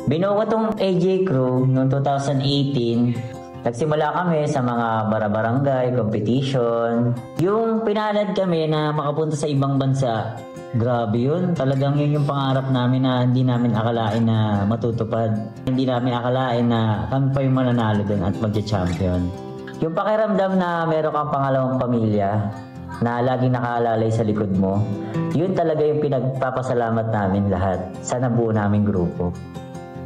Binuo ko tong AJ Crew noong 2018. Nagsimula kami sa mga barabarangay, competition. Yung pinalad kami na makapunta sa ibang bansa, grabe yun. Talagang yun yung pangarap namin na hindi namin akalain na matutupad. Hindi namin akalain na kami pa yung mananalo dun at magja-champion. Yung pakiramdam na meron kang pangalawang pamilya na laging nakaalalay sa likod mo, yun talaga yung pinagpapasalamat namin lahat sa nabuo naming grupo.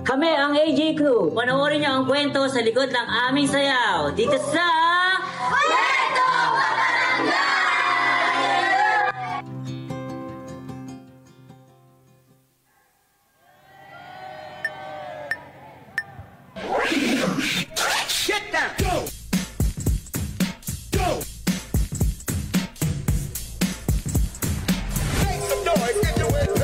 Kami ang AJ Crew. Panoorin niyo ang kwento sa likod ng aming sayaw dito sa Kwento Barangay! Get down! Go! Go! Make some noise if you will.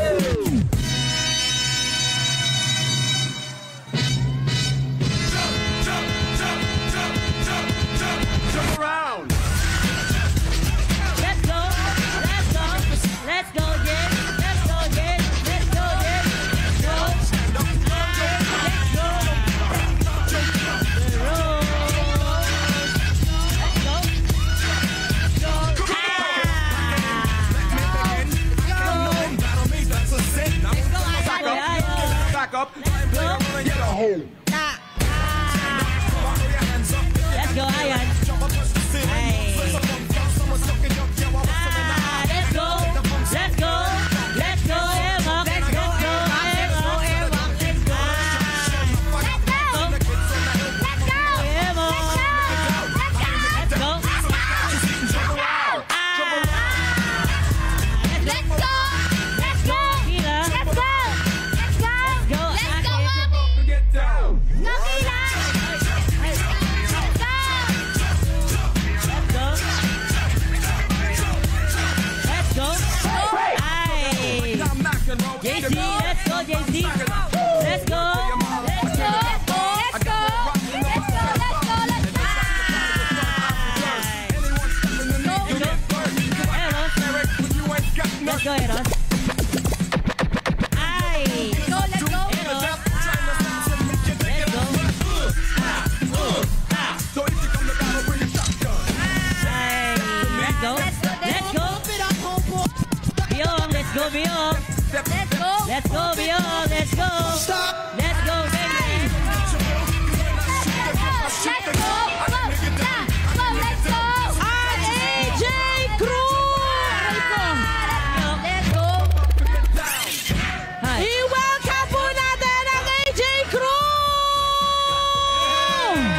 Up. Let's go, Ayan. Hey. Let's go. Let's go. Let's go, Emma. Let's go, Emma. Let's go. Let's go. Emma. Let's go. Let's go. Let's go. Kira. Let's go. JC, let's go, JC. Let's go. Let's go. Let's go. Let's go. Let's go. Let's go, Eros. Ay. Let's go, let's go. Eros. Let's go. Ay. Let's go. Let's go. Biong, let's go, Biong. Let's go! Let's go, Biong! Let's go! Stop! Let's go, baby! Let's go! Go! Go! Let's go! AJ Crew! Let's go! I-welcome po natin ang AJ Crew!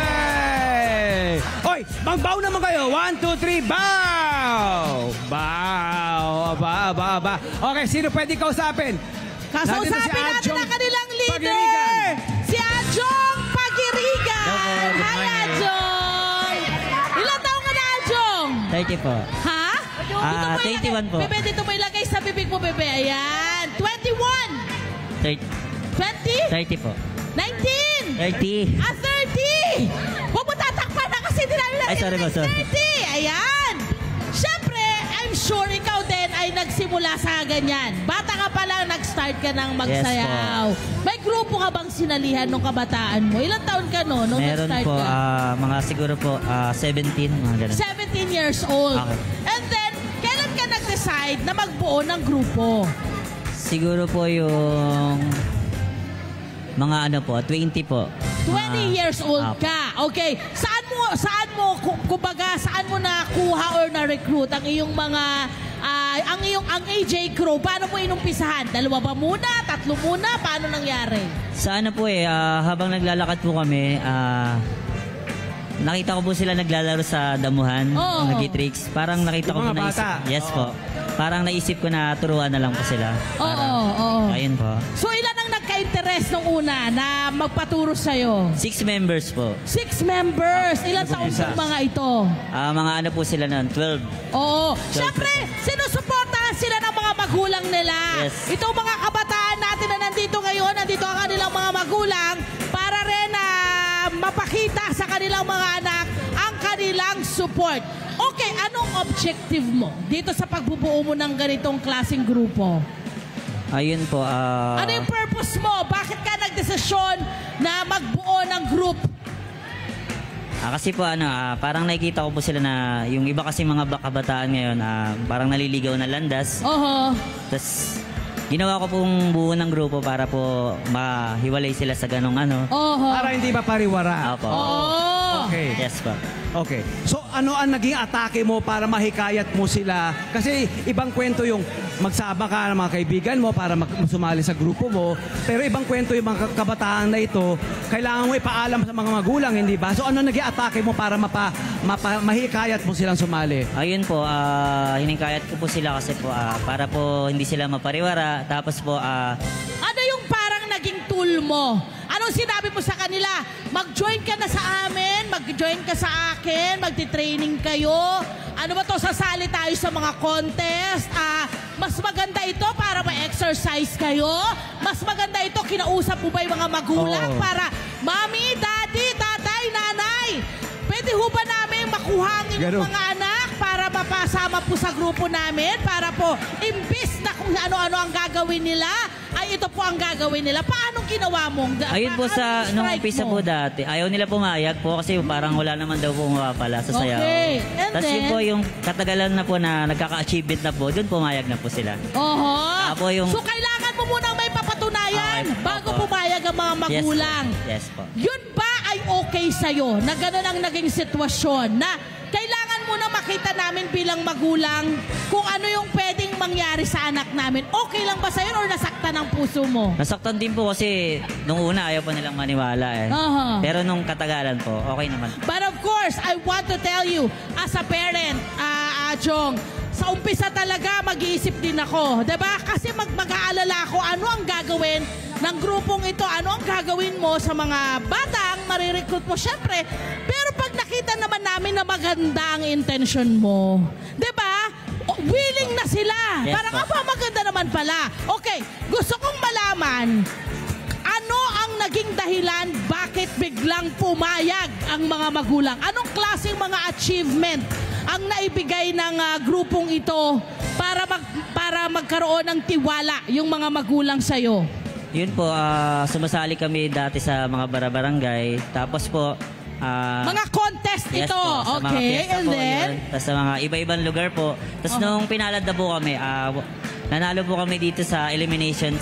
Hey! Oy! Mag-bow naman kayo! 1, 2, 3, bow! Bow! Aba. Okay, sino pwede kausapin? Kausapin natin ang kanilang leader! Si Adjong Pagirigan! Hi, Adjong! Ilang taong ka na, Adjong? 30 po. Ha? 21 po. Bebe, dito mo ilagay sa bibig mo, Bebe. Ayan. 21! 20? 30 po. 19! 30. 30! Huwag mo tatakpan na kasi hindi namin Ay, sorry po, sorry. 30! Ayan! Siyempre, I'm sure ikaw din ay nagsimula sa ganyan. Bata ka pa lang, nag-start ka ng magsayaw. Yes, may grupo ka bang sinalihan nung kabataan mo? Ilang taon ka no? Nung meron nag-start po, ka? mga siguro po, 17, mga ganun. 17 years old. Okay. And then, kailan ka nag-decide na magbuo ng grupo? Siguro po yung mga 20 po. 20 years old ka. Okay. Saan mo nakuha or na-recruit ang iyong mga ang AJ Crew? Paano mo inumpisahan? 2 ba muna? 3 muna? Paano nangyari? Sa habang naglalakad po kami, nakita ko po sila naglalaro sa damuhan, nag-tricks. Parang nakita ko po yes po. Parang naisip ko na turuan na lang po sila. Oo. Ayun po. So ilan ang nagka-interest nung una na magpaturo sa'yo? 6 members po. 6 members. Ilan taon yung mga ito? Mga po sila nun? 12. Oo. Siyempre, sinusuportahan sila ng mga magulang nila. Yes. Itong mga kabataan natin na nandito ngayon, nandito ang kanilang mga magulang para rin mapakita sa kanilang mga anak ang kanilang support. Okay, anong objective mo dito sa pagbubuo mo ng ganitong klaseng grupo? Ayun po. Ano yung purpose mo? Bakit ka nagdesisyon desisyon na magbuo ng group? Kasi po parang nakikita ko po sila na yung iba kasi mga kabataan ngayon parang naliligaw na landas. Oho. Tapos ginawa ko pong buo ng grupo para po mahiwalay sila sa ganong Oho. Para hindi ba pariwara? Opo. Oo. Okay. Yes po. Okay. So ano ang naging atake mo para mahikayat mo sila? Kasi ibang kwento yung magsama ka ng mga kaibigan mo para sumali sa grupo mo. Pero ibang kwento yung mga kabataan na ito, kailangan mo ipaalam sa mga magulang, hindi ba? So ano naging atake mo para mahikayat mo silang sumali? Ayun po, hinikayat ko po sila kasi po para po hindi sila mapariwara. Tapos po, Ano yung parang naging tool mo? Anong sinabi mo sa kanila? Mag-join ka na sa amin, mag-join ka sa akin, magti-training kayo. Ano ba to, sasali tayo sa mga contest? Mas maganda ito para ma-exercise kayo? Mas maganda ito, kinausap mo ba yung mga magulang para, Mami, Daddy, Tatay, Nanay, pwede ho ba namin makuha ang inyong mga anak para mapasama po sa grupo namin? Para po, imbis na kung ano-ano ang gagawin nila, ay ito po ang gagawin nila. Paano ginawa mo? ayun po nung umpisa po dati, ayaw nila pumayag po kasi parang wala naman daw po mapapala sa sayaw. Okay. And Tapos then? yun po yung katagalan na po na nagkaka-achievement na po, doon pumayag na po sila. Oho. Apo yung- So kailangan mo munang may papatunayan Okay. bago Opo. pumayag ang mga magulang. Yes po. Yun ba ay okay sa'yo na gano'n ang naging sitwasyon na kailangan mo na makita namin bilang magulang kung ano yung pwedeng mangyari sa anak namin? Okay lang ba sa'yo or nasaktan ang puso mo? Nasaktan din po kasi nung una ayaw pa nilang maniwala Aha. Pero nung katagalan po, okay naman. But of course, I want to tell you, as a parent, Chong, sa umpisa talaga mag-iisip din ako. Diba? Kasi mag-aalala ako ano ang gagawin ng grupong ito. Ano ang gagawin mo sa mga batang marirecruit mo? Siyempre, pero pag nakita naman namin na maganda ang intention mo, diba? Willing na sila. Yes, Parang, po. maganda naman pala. Okay, gusto kong malaman, ano ang naging dahilan bakit biglang pumayag ang mga magulang? Anong klaseng mga achievement ang naibigay ng grupong ito para magkaroon ng tiwala yung mga magulang sa'yo? Yun po, sumasali kami dati sa mga barabarangay. Tapos po, Mga contest yes ito. po, sa mga Okay, fiesta and po, then? yun. Tapos sa mga iba-ibang lugar po. Tapos nung pinalad na po kami, nanalo po kami dito sa elimination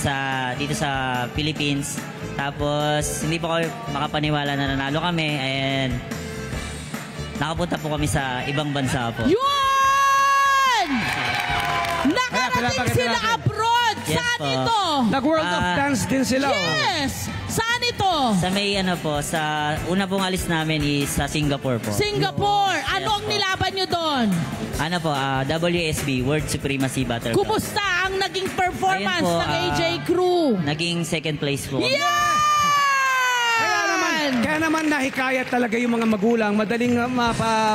dito sa Philippines. Tapos hindi po kami makapaniwala na nanalo kami and nakapunta po kami sa ibang bansa po. Yun! Nakarating pinapakita sila natin. abroad. Yes Saan po. ito? Nag-World of Dance din sila. Yes! Saan ito? Sa may sa una pong alis namin is sa Singapore po. Singapore. Ano Yes ang po. nilaban nyo doon? WSB, World Supremacy Battle. Kumusta ang naging performance Ayun po, ng AJ Crew? Naging second place po. Yan! Kaya naman nahikayat talaga yung mga magulang. Madaling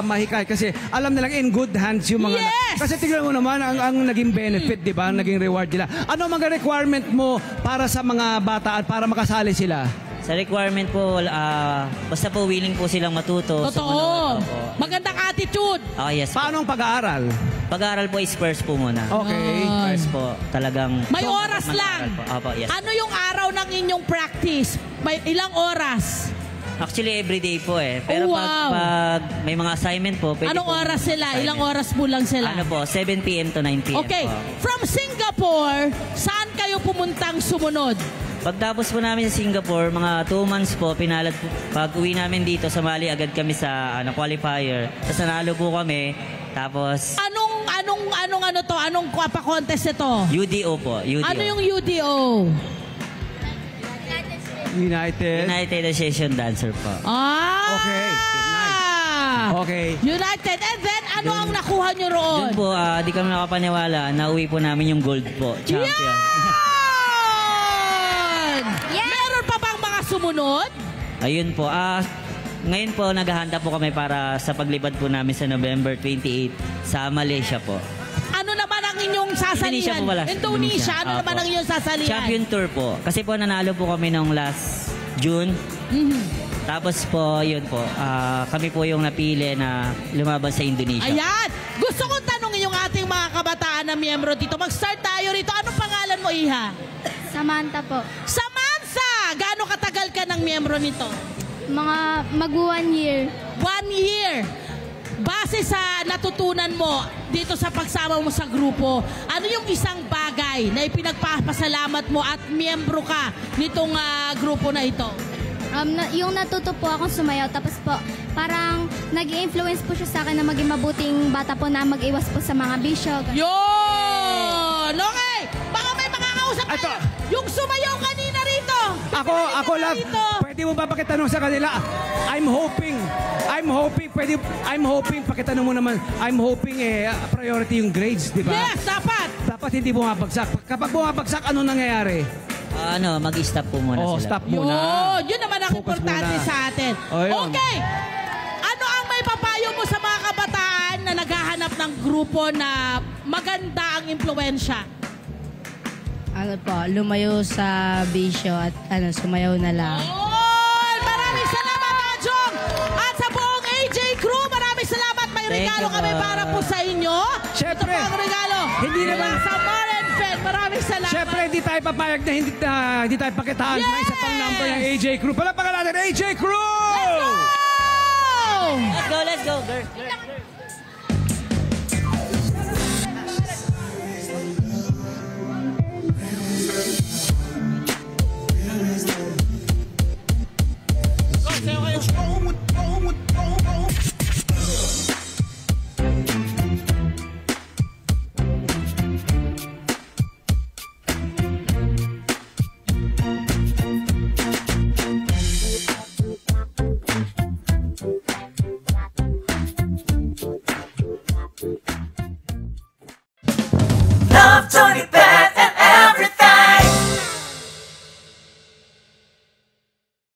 mahikayat kasi alam nilang in good hands yung mga... Yes! Kasi tignan mo naman ang naging benefit, di ba? Ang naging reward nila. Ano mga requirement mo para sa mga bata at para makasali sila? Sa requirement po, basta po willing po silang matuto. Totoo. sumunod. Opo. Magandang attitude. Yes po. Paano ang pag-aaral? Pag-aaral po is first po muna. Okay. First po, talagang... May oras lang. mag-aaral po. Opo, yes. Ano yung araw ng inyong practice? May ilang oras? Actually, everyday po Pero Oh, pag may mga assignment po, pwede Anong po oras sila? assignment. Ilang oras po lang sila? Ano po, 7 p.m. to 9 p.m. Okay. po. From Singapore, saan kayo pumuntang sumunod? Pagtapos po namin sa Singapore, mga 2 months po, pinalad po. Pag uwi namin dito, sumali agad kami sa qualifier. Tapos nanalo po kami. Tapos, Anong pa-contest ito? UDO po. UDO. Ano yung UDO? United. United Association Dancer po. Okay. Okay. United. And then, ano ang nakuha nyo roon? Doon po, di kami nakapaniwala. Nauwi po namin yung gold po. Champion. Yan! Meron pa bang mga sumunod? Ayun po. Ngayon po, naghahanda po kami para sa paglipad po namin sa November 28 sa Malaysia po. Ano naman ang inyong sasalihan? Indonesia po pala. Indonesia. Ano Opo. naman ang inyong sasalihan? Champion Tour po. Kasi po nanalo po kami nung last June. Tapos po, yun po, kami po yung napili na lumaban sa Indonesia. Ayan! Gusto kong tanongin yung ating mga kabataan na miyembro dito. Mag-start tayo rito. Anong pangalan mo, Iha? Samantha po. Samantha! Gaano katagal ng miyembro nito? Mga mag-1 year. 1 year. Base sa natutunan mo dito sa pagsama mo sa grupo, ano yung isang bagay na ipinagpapasalamat mo at miyembro ka nitong grupo na ito? Yung natuto po akong sumayaw, tapos po parang nag-influence po siya sa akin na maging mabuting bata po na mag-iwas po sa mga bisyo. Yun! Okay! Baka may makakausap Ito. tayo. Yung sumayaw kanina rito. Ako lang, pwede mo ba pakitanong sa kanila? I'm hoping, pakitanong mo naman, I'm hoping priority yung grades, di ba? Yes, dapat. Dapat hindi bumabagsak. Kapag bumabagsak, ano nangyayari? Mag-stop po muna Oh, sila. stop muna. Yun naman ang Focus importante muna. sa atin. Oh, yun. Okay. Ano ang may papayo mo sa mga kabataan na naghahanap ng grupo na maganda ang impluensya? Ano po, lumayo sa bisyo at sumayaw na lang. Maraming salamat, Ajong! At sa buong AJ crew, maraming salamat. May Thank regalo you, kami ma'am. para po sa inyo. Syempre. Ito po ang regalo. Hindi naman. Sa Maren Fed. Maraming salamat. Siyempre, hindi tayo papayag na hindi tayo pakitaan ng isa pang number ng AJ Crew. Palapakan natin, AJ Crew! Let's go! Let's go, girl.